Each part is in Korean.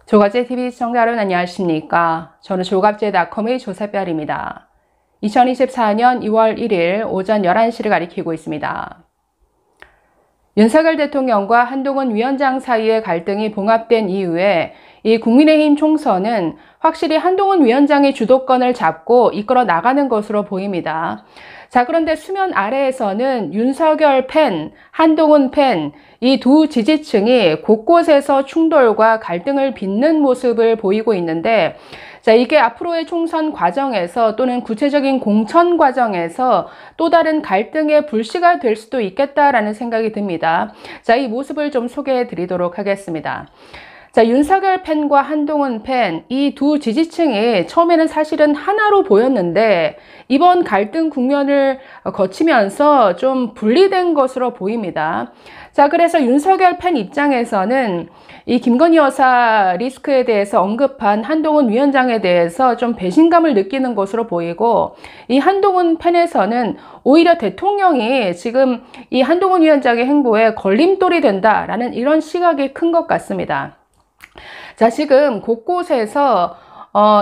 조갑제TV 시청자 여러분 안녕하십니까? 저는 조갑제닷컴의 조사별입니다. 2024년 2월 1일 오전 11시를 가리키고 있습니다. 윤석열 대통령과 한동훈 위원장 사이의 갈등이 봉합된 이후에 이 국민의힘 총선은 확실히 한동훈 위원장의 주도권을 잡고 이끌어 나가는 것으로 보입니다. 자, 그런데 수면 아래에서는 윤석열 팬, 한동훈 팬, 이 두 지지층이 곳곳에서 충돌과 갈등을 빚는 모습을 보이고 있는데, 자, 이게 앞으로의 총선 과정에서 또는 구체적인 공천 과정에서 또 다른 갈등의 불씨가 될 수도 있겠다라는 생각이 듭니다. 자, 이 모습을 좀 소개해 드리도록 하겠습니다. 자, 윤석열 팬과 한동훈 팬, 이 두 지지층이 처음에는 사실은 하나로 보였는데 이번 갈등 국면을 거치면서 좀 분리된 것으로 보입니다. 자, 그래서 윤석열 팬 입장에서는 이 김건희 여사 리스크에 대해서 언급한 한동훈 위원장에 대해서 좀 배신감을 느끼는 것으로 보이고, 이 한동훈 팬에서는 오히려 대통령이 지금 이 한동훈 위원장의 행보에 걸림돌이 된다라는 이런 시각이 큰 것 같습니다. 자, 지금 곳곳에서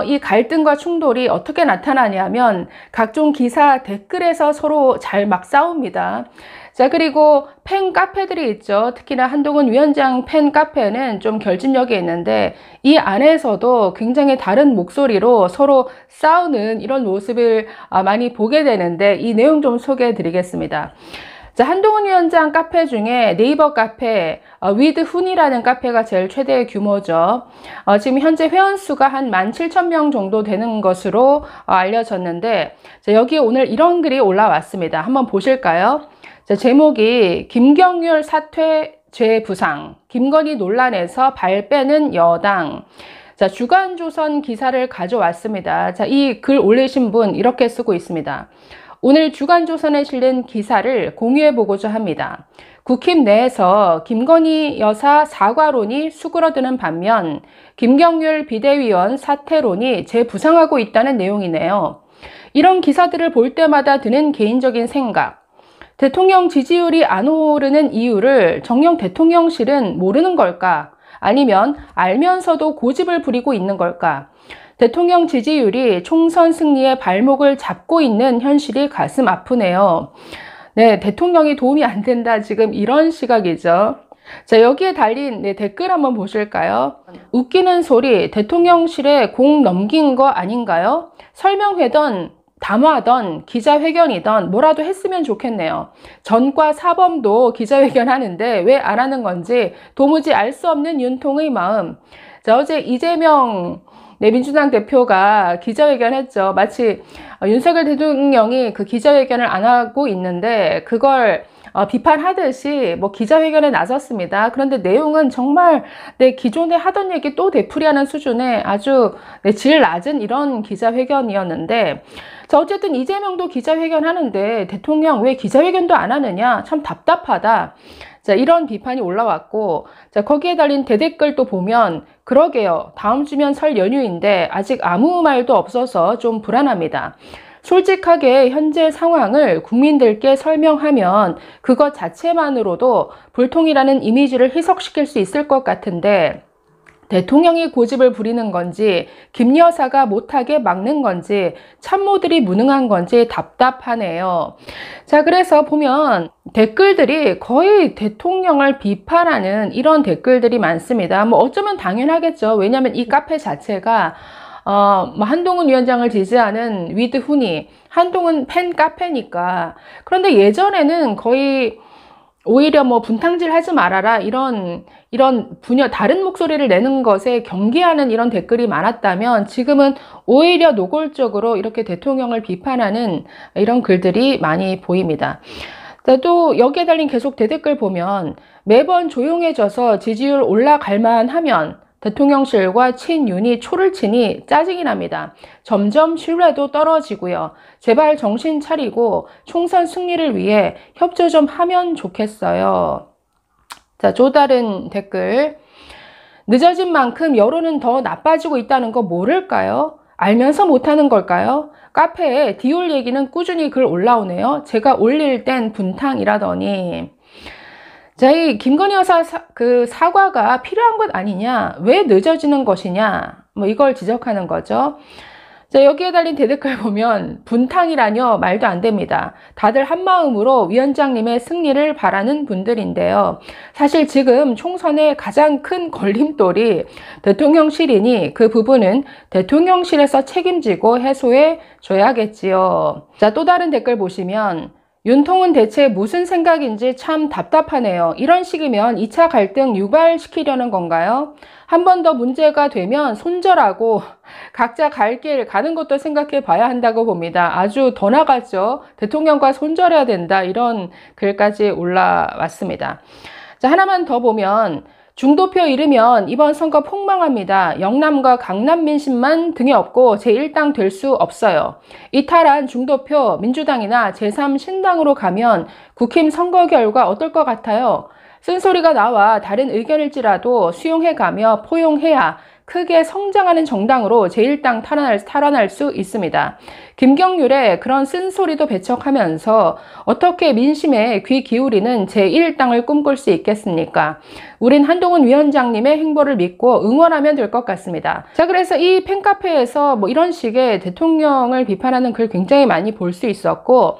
이 갈등과 충돌이 어떻게 나타나냐면 각종 기사 댓글에서 서로 잘 막 싸웁니다. 자, 그리고 팬 카페들이 있죠. 특히나 한동훈 위원장 팬 카페는 좀 결집력이 있는데 이 안에서도 굉장히 다른 목소리로 서로 싸우는 이런 모습을 많이 보게 되는데 이 내용 좀 소개해 드리겠습니다. 자, 한동훈 위원장 카페 중에 네이버 카페 위드훈이라는 카페가 제일 최대 규모죠. 지금 현재 회원수가 한 17,000명 정도 되는 것으로 알려졌는데, 자, 여기에 오늘 이런 글이 올라왔습니다. 한번 보실까요? 자, 제목이 김경률 사퇴 재부상, 김건희 논란에서 발 빼는 여당. 자, 주간조선 기사를 가져왔습니다. 자, 이 글 올리신 분 이렇게 쓰고 있습니다. 오늘 주간조선에 실린 기사를 공유해보고자 합니다. 국힘 내에서 김건희 여사 사과론이 수그러드는 반면 김경률 비대위원 사퇴론이 재부상하고 있다는 내용이네요. 이런 기사들을 볼 때마다 드는 개인적인 생각. 대통령 지지율이 안 오르는 이유를 정녕 대통령실은 모르는 걸까? 아니면 알면서도 고집을 부리고 있는 걸까? 대통령 지지율이 총선 승리의 발목을 잡고 있는 현실이 가슴 아프네요. 네, 대통령이 도움이 안 된다. 지금 이런 시각이죠. 자, 여기에 달린 댓글 한번 보실까요? 웃기는 소리, 대통령실에 공 넘긴 거 아닌가요? 설명회던 담화던 기자회견이던 뭐라도 했으면 좋겠네요. 전과 사범도 기자회견 하는데 왜 안 하는 건지 도무지 알 수 없는 윤통의 마음. 자, 어제 이재명 민주당 대표가 기자회견 했죠. 마치 윤석열 대통령이 그 기자회견을 안 하고 있는데 그걸 비판하듯이 뭐 기자회견에 나섰습니다. 그런데 내용은 정말 기존에 하던 얘기 또 되풀이하는 수준의 아주 질 낮은 이런 기자회견이었는데, 자, 어쨌든 이재명도 기자회견 하는데 대통령 왜 기자회견도 안 하느냐, 참 답답하다. 자, 이런 비판이 올라왔고, 자, 거기에 달린 대댓글도 보면 그러게요. 다음 주면 설 연휴인데 아직 아무 말도 없어서 좀 불안합니다. 솔직하게 현재 상황을 국민들께 설명하면 그것 자체만으로도 불통이라는 이미지를 희석시킬 수 있을 것 같은데 대통령이 고집을 부리는 건지 김 여사가 못하게 막는 건지 참모들이 무능한 건지 답답하네요. 자, 그래서 보면 댓글들이 거의 대통령을 비판하는 이런 댓글들이 많습니다. 뭐 어쩌면 당연하겠죠. 왜냐하면 이 카페 자체가 한동훈 위원장을 지지하는 위드훈이 한동훈 팬 카페니까. 그런데 예전에는 거의 오히려 뭐 분탕질 하지 말아라 이런 분야 다른 목소리를 내는 것에 경계하는 이런 댓글이 많았다면 지금은 오히려 노골적으로 이렇게 대통령을 비판하는 이런 글들이 많이 보입니다. 또 여기에 달린 계속 대댓글 보면 매번 조용해져서 지지율 올라갈 만하면 대통령실과 친윤이 초를 치니 짜증이 납니다. 점점 신뢰도 떨어지고요. 제발 정신 차리고 총선 승리를 위해 협조 좀 하면 좋겠어요. 자, 또 다른 댓글. 늦어진 만큼 여론은 더 나빠지고 있다는 거 모를까요? 알면서 못하는 걸까요? 카페에 디올 얘기는 꾸준히 글 올라오네요. 제가 올릴 땐 분탕이라더니. 자, 이 김건희 여사 그 사과가 필요한 것 아니냐? 왜 늦어지는 것이냐? 뭐 이걸 지적하는 거죠. 자, 여기에 달린 대댓글 보면 분탕이라뇨? 말도 안 됩니다. 다들 한마음으로 위원장님의 승리를 바라는 분들인데요. 사실 지금 총선의 가장 큰 걸림돌이 대통령실이니 그 부분은 대통령실에서 책임지고 해소해 줘야겠지요. 자, 또 다른 댓글 보시면 윤통은 대체 무슨 생각인지 참 답답하네요. 이런 식이면 2차 갈등 유발시키려는 건가요? 한 번 더 문제가 되면 손절하고 각자 갈 길 가는 것도 생각해 봐야 한다고 봅니다. 아주 더 나갔죠. 대통령과 손절해야 된다. 이런 글까지 올라왔습니다. 자, 하나만 더 보면 중도표 잃으면 이번 선거 폭망합니다. 영남과 강남 민심만 등에 업고 제1당 될 수 없어요. 이탈한 중도표 민주당이나 제3신당으로 가면 국힘 선거 결과 어떨 것 같아요? 쓴소리가 나와 다른 의견일지라도 수용해가며 포용해야 크게 성장하는 정당으로 제1당 탈환할 수 있습니다. 김경률의 그런 쓴소리도 배척하면서 어떻게 민심에 귀 기울이는 제1당을 꿈꿀 수 있겠습니까? 우린 한동훈 위원장님의 행보를 믿고 응원하면 될 것 같습니다. 자, 그래서 이 팬카페에서 뭐 이런 식의 대통령을 비판하는 글 굉장히 많이 볼 수 있었고,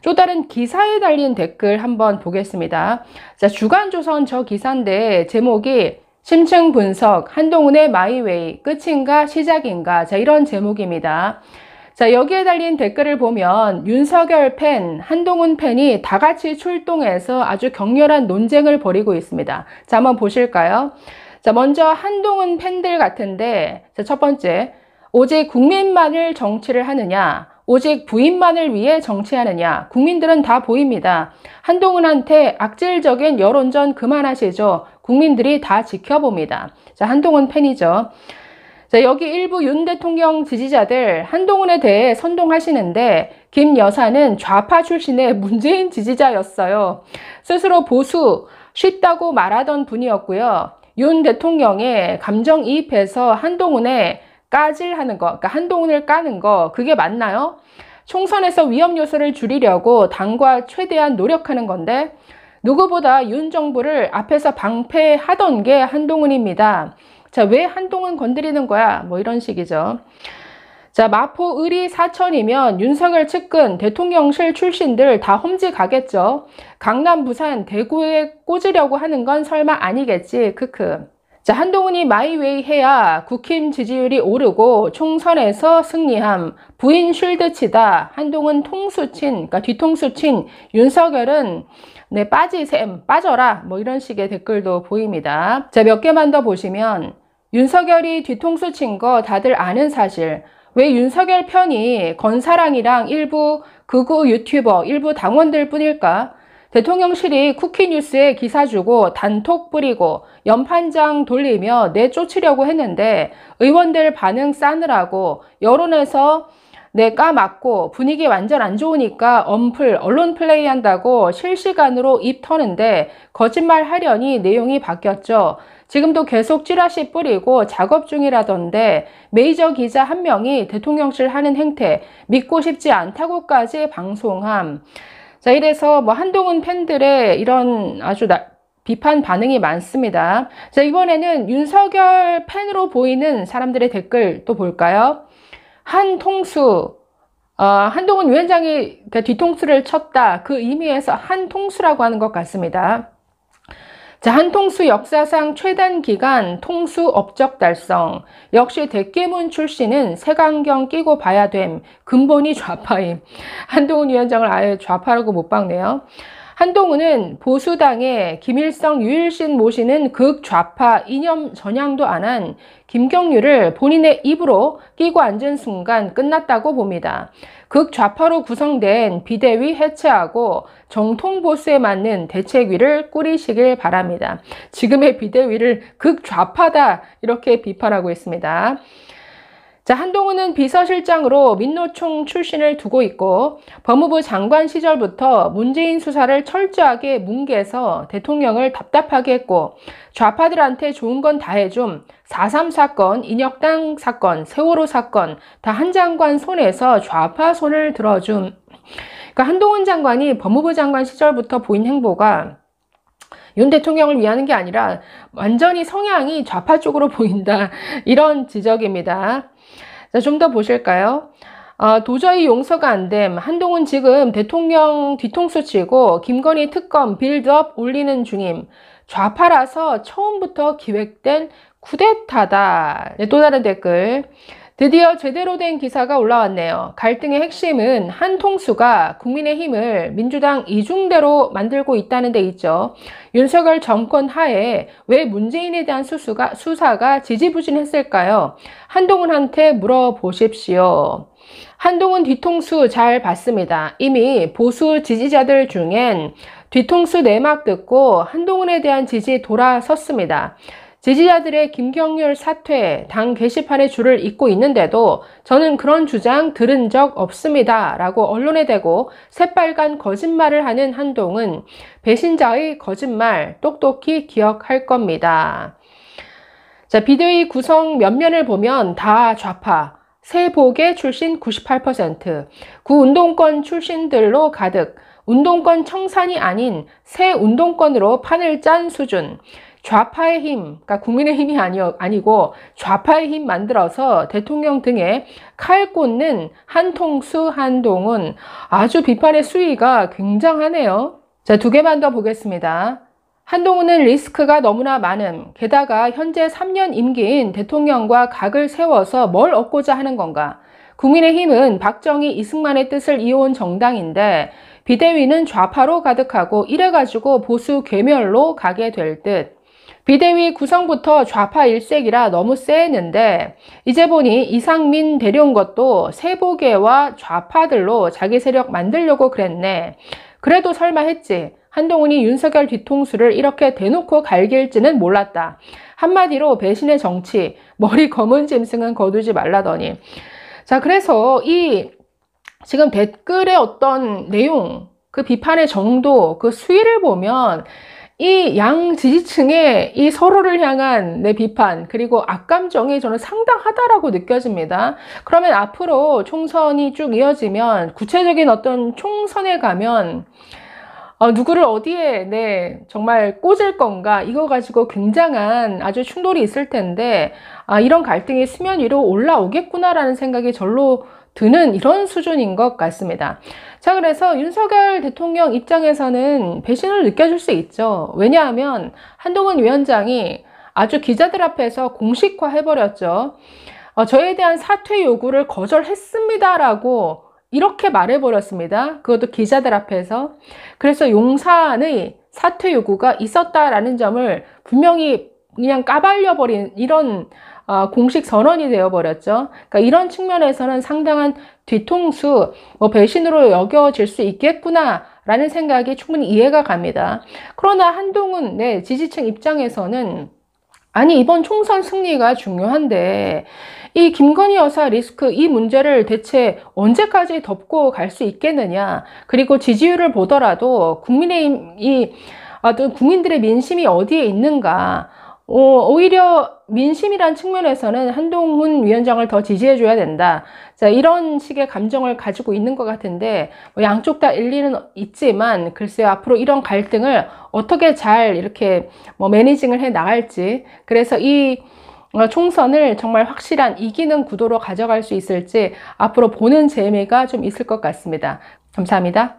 또 다른 기사에 달린 댓글 한번 보겠습니다. 자, 주간조선 저 기사인데 제목이 심층 분석, 한동훈의 마이웨이, 끝인가 시작인가? 자, 이런 제목입니다. 자, 여기에 달린 댓글을 보면 윤석열 팬, 한동훈 팬이 다 같이 출동해서 아주 격렬한 논쟁을 벌이고 있습니다. 자, 한번 보실까요? 자, 먼저 한동훈 팬들 같은데, 자, 첫 번째, 오직 국민만을 정치를 하느냐? 오직 부인만을 위해 정치하느냐? 국민들은 다 보입니다. 한동훈한테 악질적인 여론전 그만하시죠. 국민들이 다 지켜봅니다. 자, 한동훈 팬이죠. 자, 여기 일부 윤 대통령 지지자들 한동훈에 대해 선동하시는데 김 여사는 좌파 출신의 문재인 지지자였어요. 스스로 보수 쉽다고 말하던 분이었고요. 윤 대통령의 감정이입해서 한동훈에 까질하는 거, 그러니까 한동훈을 까는 거, 그게 맞나요? 총선에서 위험 요소를 줄이려고 당과 최대한 노력하는 건데 누구보다 윤 정부를 앞에서 방패하던 게 한동훈입니다. 자, 왜 한동훈 건드리는 거야? 뭐 이런 식이죠. 자, 마포, 의리, 사천이면 윤석열 측근 대통령실 출신들 다 험지 가겠죠. 강남, 부산, 대구에 꽂으려고 하는 건 설마 아니겠지. 크크. 자, 한동훈이 마이웨이 해야 국힘 지지율이 오르고 총선에서 승리함. 부인 쉴드치다. 한동훈 통수친, 그러니까 뒤통수친 윤석열은 네, 빠지셈, 빠져라. 뭐 이런 식의 댓글도 보입니다. 자, 몇 개만 더 보시면 윤석열이 뒤통수 친 거 다들 아는 사실. 왜 윤석열 편이 건사랑이랑 일부 극우 유튜버, 일부 당원들 뿐일까? 대통령실이 쿠키뉴스에 기사 주고 단톡 뿌리고 연판장 돌리며 내쫓으려고 했는데 의원들 반응 싸느라고 여론에서 까맞고 분위기 완전 안 좋으니까 언론 플레이 한다고 실시간으로 입 터는데 거짓말 하려니 내용이 바뀌었죠. 지금도 계속 찌라시 뿌리고 작업 중이라던데 메이저 기자 한 명이 대통령실 하는 행태 믿고 싶지 않다고까지 방송함. 자, 이래서 뭐 한동훈 팬들의 이런 아주 비판 반응이 많습니다. 자, 이번에는 윤석열 팬으로 보이는 사람들의 댓글 또 볼까요? 한통수, 한동훈 위원장이 뒤통수를 쳤다. 그 의미에서 한통수라고 하는 것 같습니다. 자, 한통수 역사상 최단 기간 통수 업적 달성. 역시 대깨문 출신은 색안경 끼고 봐야 됨. 근본이 좌파임. 한동훈 위원장을 아예 좌파라고 못 박네요. 한동훈은 보수당의 김일성, 유일신 모시는 극좌파 이념 전향도 안 한 김경률을 본인의 입으로 끼고 앉은 순간 끝났다고 봅니다. 극좌파로 구성된 비대위 해체하고 정통보수에 맞는 대책위를 꾸리시길 바랍니다. 지금의 비대위를 극좌파다 이렇게 비판하고 있습니다. 자, 한동훈은 비서실장으로 민노총 출신을 두고 있고 법무부 장관 시절부터 문재인 수사를 철저하게 뭉개서 대통령을 답답하게 했고 좌파들한테 좋은 건 다 해줌. 4.3 사건, 인혁당 사건, 세월호 사건 다 한 장관 손에서 좌파 손을 들어줌. 그러니까 한동훈 장관이 법무부 장관 시절부터 보인 행보가 윤 대통령을 위하는 게 아니라 완전히 성향이 좌파 쪽으로 보인다. 이런 지적입니다. 자, 좀 더 보실까요? 도저히 용서가 안 됨. 한동훈 지금 대통령 뒤통수 치고 김건희 특검 빌드업 올리는 중임. 좌파라서 처음부터 기획된 쿠데타다. 네, 또 다른 댓글. 드디어 제대로 된 기사가 올라왔네요. 갈등의 핵심은 한통수가 국민의힘을 민주당 이중대로 만들고 있다는 데 있죠. 윤석열 정권 하에 왜 문재인에 대한 수사가 지지부진했을까요? 한동훈한테 물어보십시오. 한동훈 뒤통수 잘 봤습니다. 이미 보수 지지자들 중엔 뒤통수 내막 듣고 한동훈에 대한 지지 돌아섰습니다. 지지자들의 김경률 사퇴, 당 게시판에 줄을 잇고 있는데도 저는 그런 주장 들은 적 없습니다. 라고 언론에 대고 새빨간 거짓말을 하는 한동훈, 배신자의 거짓말 똑똑히 기억할 겁니다. 자, 비대위 구성 면면을 보면 다 좌파, 세복의 출신 98%, 구운동권 출신들로 가득, 운동권 청산이 아닌 새 운동권으로 판을 짠 수준, 좌파의 힘, 그러니까 국민의힘이 아니고 좌파의 힘 만들어서 대통령 등에 칼 꽂는 한통수, 한동훈. 아주 비판의 수위가 굉장하네요. 자, 두 개만 더 보겠습니다. 한동훈은 리스크가 너무나 많음. 게다가 현재 3년 임기인 대통령과 각을 세워서 뭘 얻고자 하는 건가? 국민의힘은 박정희, 이승만의 뜻을 이어온 정당인데 비대위는 좌파로 가득하고 이래가지고 보수 괴멸로 가게 될 듯. 비대위 구성부터 좌파 일색이라 너무 쎄했는데 이제 보니 이상민 데려온 것도 세보계와 좌파들로 자기 세력 만들려고 그랬네. 그래도 설마 했지. 한동훈이 윤석열 뒤통수를 이렇게 대놓고 갈길지는 몰랐다. 한마디로 배신의 정치, 머리 검은 짐승은 거두지 말라더니. 자, 그래서 이 지금 댓글의 어떤 내용, 그 비판의 정도, 그 수위를 보면 이 양 지지층의 이 서로를 향한 내 비판 그리고 악감정이 저는 상당하다라고 느껴집니다. 그러면 앞으로 총선이 쭉 이어지면 구체적인 어떤 총선에 가면 누구를 어디에 정말 꽂을 건가 이거 가지고 굉장한 아주 충돌이 있을 텐데 이런 갈등이 수면 위로 올라오겠구나라는 생각이 절로 드는 이런 수준인 것 같습니다. 자, 그래서 윤석열 대통령 입장에서는 배신을 느껴질 수 있죠. 왜냐하면 한동훈 위원장이 아주 기자들 앞에서 공식화해버렸죠. 저에 대한 사퇴 요구를 거절했습니다라고 이렇게 말해버렸습니다. 그것도 기자들 앞에서. 그래서 용산의 사퇴 요구가 있었다라는 점을 분명히 그냥 까발려버린 이런 공식 선언이 되어버렸죠. 그러니까 이런 측면에서는 상당한 뒤통수, 배신으로 여겨질 수 있겠구나라는 생각이 충분히 이해가 갑니다. 그러나 한동훈 지지층 입장에서는 아니 이번 총선 승리가 중요한데 이 김건희 여사 리스크 이 문제를 대체 언제까지 덮고 갈 수 있겠느냐. 그리고 지지율을 보더라도 국민의힘이 국민들의 민심이 어디에 있는가. 오히려 민심이란 측면에서는 한동훈 위원장을 더 지지해줘야 된다. 자, 이런 식의 감정을 가지고 있는 것 같은데, 양쪽 다 일리는 있지만, 글쎄요, 앞으로 이런 갈등을 어떻게 잘 이렇게 매니징을 해 나갈지, 그래서 이 총선을 정말 확실한 이기는 구도로 가져갈 수 있을지 앞으로 보는 재미가 좀 있을 것 같습니다. 감사합니다.